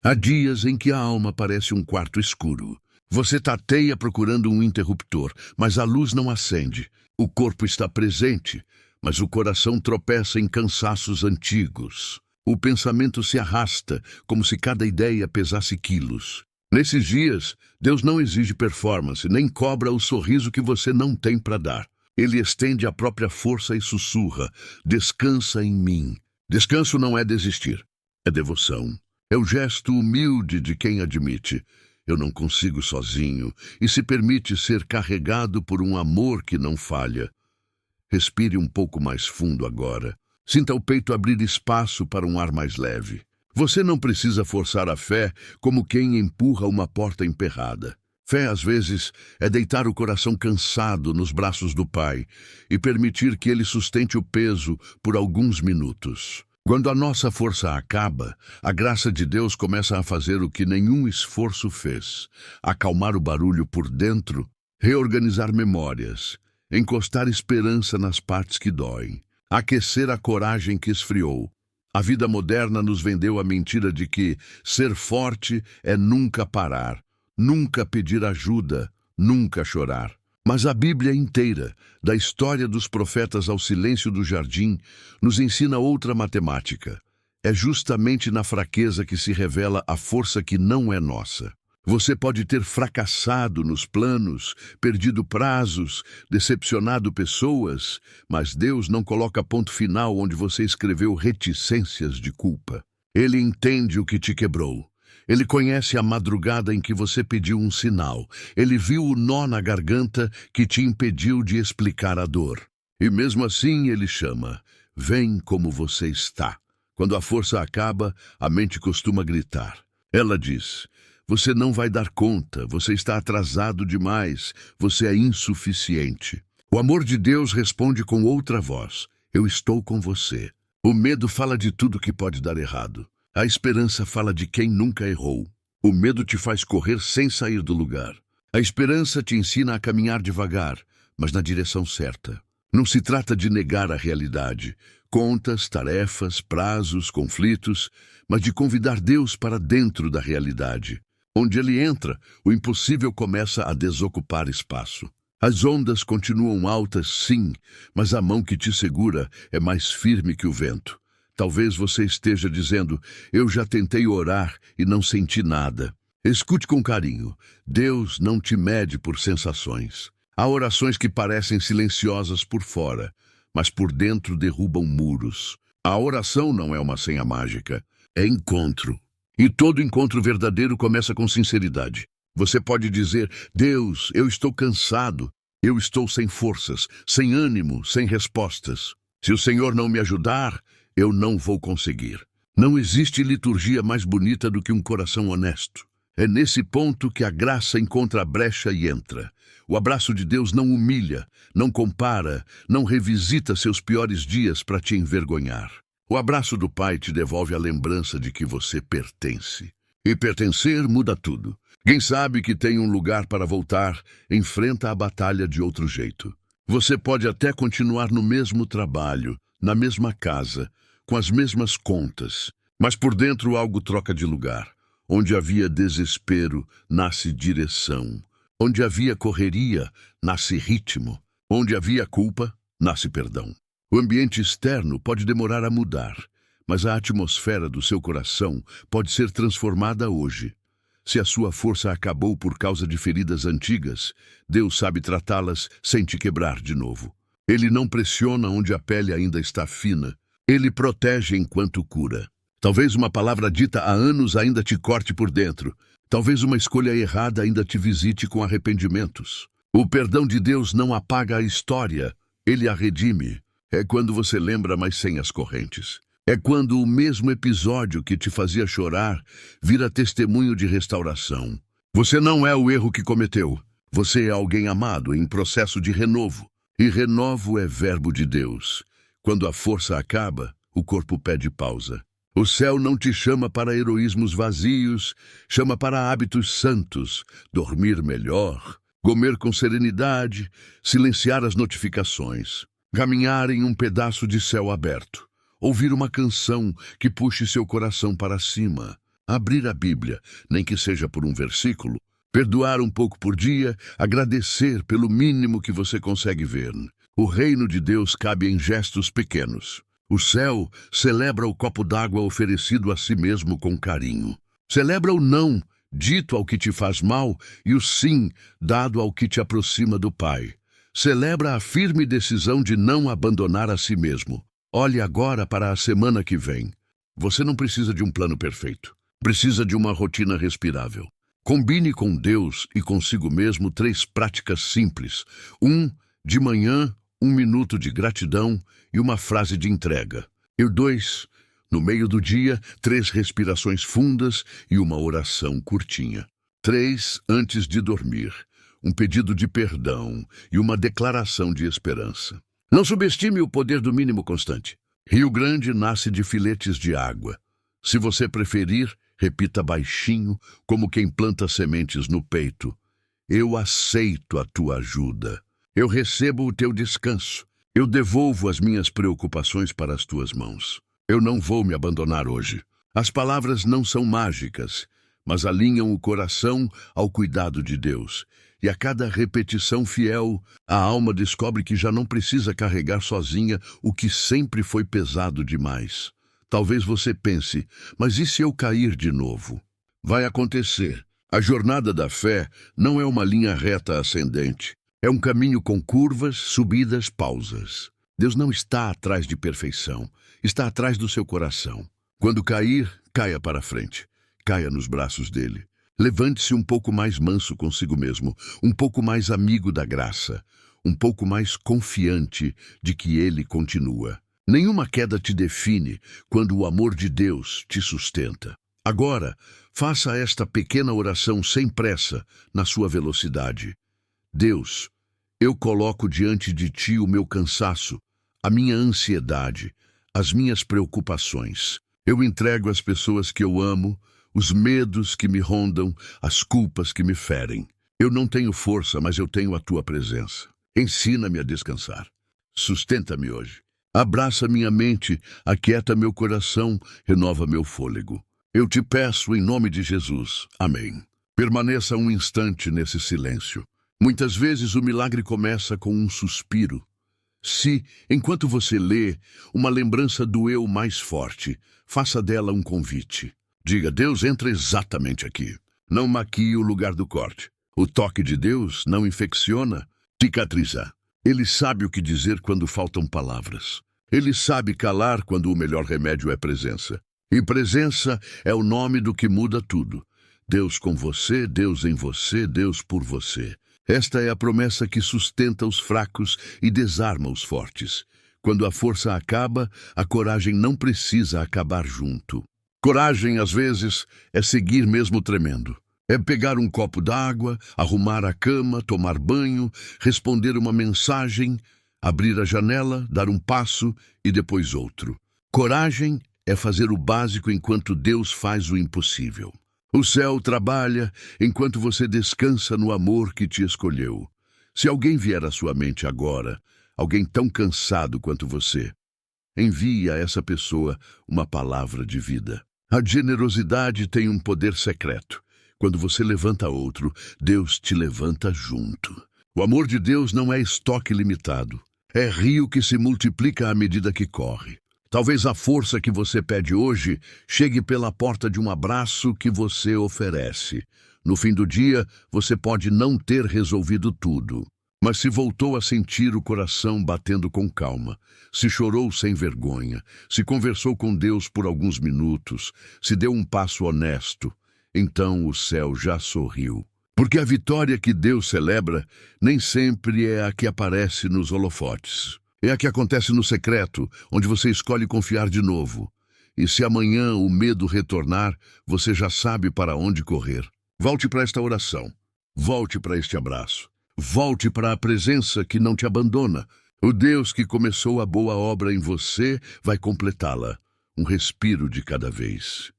Há dias em que a alma parece um quarto escuro. Você tateia procurando um interruptor, mas a luz não acende. O corpo está presente, mas o coração tropeça em cansaços antigos. O pensamento se arrasta, como se cada ideia pesasse quilos. Nesses dias, Deus não exige performance, nem cobra o sorriso que você não tem para dar. Ele estende a própria força e sussurra: descansa em mim. Descanso não é desistir, é devoção. É o gesto humilde de quem admite: eu não consigo sozinho, e se permite ser carregado por um amor que não falha. Respire um pouco mais fundo agora. Sinta o peito abrir espaço para um ar mais leve. Você não precisa forçar a fé como quem empurra uma porta emperrada. Fé, às vezes, é deitar o coração cansado nos braços do Pai e permitir que Ele sustente o peso por alguns minutos. Quando a nossa força acaba, a graça de Deus começa a fazer o que nenhum esforço fez: acalmar o barulho por dentro, reorganizar memórias, encostar esperança nas partes que doem, aquecer a coragem que esfriou. A vida moderna nos vendeu a mentira de que ser forte é nunca parar, nunca pedir ajuda, nunca chorar. Mas a Bíblia inteira, da história dos profetas ao silêncio do jardim, nos ensina outra matemática. É justamente na fraqueza que se revela a força que não é nossa. Você pode ter fracassado nos planos, perdido prazos, decepcionado pessoas, mas Deus não coloca ponto final onde você escreveu reticências de culpa. Ele entende o que te quebrou. Ele conhece a madrugada em que você pediu um sinal. Ele viu o nó na garganta que te impediu de explicar a dor. E mesmo assim ele chama: vem como você está. Quando a força acaba, a mente costuma gritar. Ela diz: você não vai dar conta, você está atrasado demais, você é insuficiente. O amor de Deus responde com outra voz: eu estou com você. O medo fala de tudo que pode dar errado. A esperança fala de quem nunca errou. O medo te faz correr sem sair do lugar. A esperança te ensina a caminhar devagar, mas na direção certa. Não se trata de negar a realidade, contas, tarefas, prazos, conflitos, mas de convidar Deus para dentro da realidade. Onde ele entra, o impossível começa a desocupar espaço. As ondas continuam altas, sim, mas a mão que te segura é mais firme que o vento. Talvez você esteja dizendo: eu já tentei orar e não senti nada. Escute com carinho. Deus não te mede por sensações. Há orações que parecem silenciosas por fora, mas por dentro derrubam muros. A oração não é uma senha mágica, é encontro. E todo encontro verdadeiro começa com sinceridade. Você pode dizer: Deus, eu estou cansado, eu estou sem forças, sem ânimo, sem respostas. Se o Senhor não me ajudar, eu não vou conseguir. Não existe liturgia mais bonita do que um coração honesto. É nesse ponto que a graça encontra a brecha e entra. O abraço de Deus não humilha, não compara, não revisita seus piores dias para te envergonhar. O abraço do Pai te devolve a lembrança de que você pertence. E pertencer muda tudo. Quem sabe que tem um lugar para voltar, enfrenta a batalha de outro jeito. Você pode até continuar no mesmo trabalho, na mesma casa, com as mesmas contas, mas por dentro algo troca de lugar. Onde havia desespero, nasce direção. Onde havia correria, nasce ritmo. Onde havia culpa, nasce perdão. O ambiente externo pode demorar a mudar, mas a atmosfera do seu coração pode ser transformada hoje. Se a sua força acabou por causa de feridas antigas, Deus sabe tratá-las sem te quebrar de novo. Ele não pressiona onde a pele ainda está fina. Ele protege enquanto cura. Talvez uma palavra dita há anos ainda te corte por dentro. Talvez uma escolha errada ainda te visite com arrependimentos. O perdão de Deus não apaga a história, ele a redime. É quando você lembra, mas sem as correntes. É quando o mesmo episódio que te fazia chorar vira testemunho de restauração. Você não é o erro que cometeu. Você é alguém amado em processo de renovo. E renovo é verbo de Deus. Quando a força acaba, o corpo pede pausa. O céu não te chama para heroísmos vazios, chama para hábitos santos, dormir melhor, comer com serenidade, silenciar as notificações, caminhar em um pedaço de céu aberto, ouvir uma canção que puxe seu coração para cima. Abrir a Bíblia, nem que seja por um versículo, perdoar um pouco por dia, agradecer pelo mínimo que você consegue ver. O reino de Deus cabe em gestos pequenos. O céu celebra o copo d'água oferecido a si mesmo com carinho. Celebra o não, dito ao que te faz mal, e o sim, dado ao que te aproxima do Pai. Celebra a firme decisão de não abandonar a si mesmo. Olhe agora para a semana que vem. Você não precisa de um plano perfeito. Precisa de uma rotina respirável. Combine com Deus e consigo mesmo 3 práticas simples. 1, de manhã, 1 minuto de gratidão e uma frase de entrega. E 2, no meio do dia, 3 respirações fundas e uma oração curtinha. 3, antes de dormir, um pedido de perdão e uma declaração de esperança. Não subestime o poder do mínimo constante. Rio Grande nasce de filetes de água. Se você preferir, repita baixinho, como quem planta sementes no peito. Eu aceito a tua ajuda. Eu recebo o teu descanso. Eu devolvo as minhas preocupações para as tuas mãos. Eu não vou me abandonar hoje. As palavras não são mágicas, mas alinham o coração ao cuidado de Deus. E a cada repetição fiel, a alma descobre que já não precisa carregar sozinha o que sempre foi pesado demais. Talvez você pense, mas e se eu cair de novo? Vai acontecer. A jornada da fé não é uma linha reta ascendente. É um caminho com curvas, subidas, pausas. Deus não está atrás de perfeição. Está atrás do seu coração. Quando cair, caia para frente. Caia nos braços dele. Levante-se um pouco mais manso consigo mesmo, um pouco mais amigo da graça, um pouco mais confiante de que ele continua. Nenhuma queda te define quando o amor de Deus te sustenta. Agora, faça esta pequena oração sem pressa, na sua velocidade. Deus, eu coloco diante de ti o meu cansaço, a minha ansiedade, as minhas preocupações. Eu entrego as pessoas que eu amo, os medos que me rondam, as culpas que me ferem. Eu não tenho força, mas eu tenho a tua presença. Ensina-me a descansar. Sustenta-me hoje. Abraça minha mente, aquieta meu coração, renova meu fôlego. Eu te peço em nome de Jesus. Amém. Permaneça um instante nesse silêncio. Muitas vezes o milagre começa com um suspiro. Se, enquanto você lê, uma lembrança do eu mais forte, faça dela um convite. Diga, Deus entra exatamente aqui. Não maquie o lugar do corte. O toque de Deus não infecciona, cicatriza. Ele sabe o que dizer quando faltam palavras. Ele sabe calar quando o melhor remédio é presença. E presença é o nome do que muda tudo. Deus com você, Deus em você, Deus por você. Esta é a promessa que sustenta os fracos e desarma os fortes. Quando a força acaba, a coragem não precisa acabar junto. Coragem, às vezes, é seguir mesmo tremendo. É pegar um copo d'água, arrumar a cama, tomar banho, responder uma mensagem, abrir a janela, dar um passo e depois outro. Coragem é fazer o básico enquanto Deus faz o impossível. O céu trabalha enquanto você descansa no amor que te escolheu. Se alguém vier à sua mente agora, alguém tão cansado quanto você, envie a essa pessoa uma palavra de vida. A generosidade tem um poder secreto. Quando você levanta outro, Deus te levanta junto. O amor de Deus não é estoque limitado. É rio que se multiplica à medida que corre. Talvez a força que você pede hoje chegue pela porta de um abraço que você oferece. No fim do dia, você pode não ter resolvido tudo, mas se voltou a sentir o coração batendo com calma, se chorou sem vergonha, se conversou com Deus por alguns minutos, se deu um passo honesto, então o céu já sorriu. Porque a vitória que Deus celebra nem sempre é a que aparece nos holofotes. É a que acontece no secreto, onde você escolhe confiar de novo. E se amanhã o medo retornar, você já sabe para onde correr. Volte para esta oração. Volte para este abraço. Volte para a presença que não te abandona. O Deus que começou a boa obra em você vai completá-la. Um respiro de cada vez.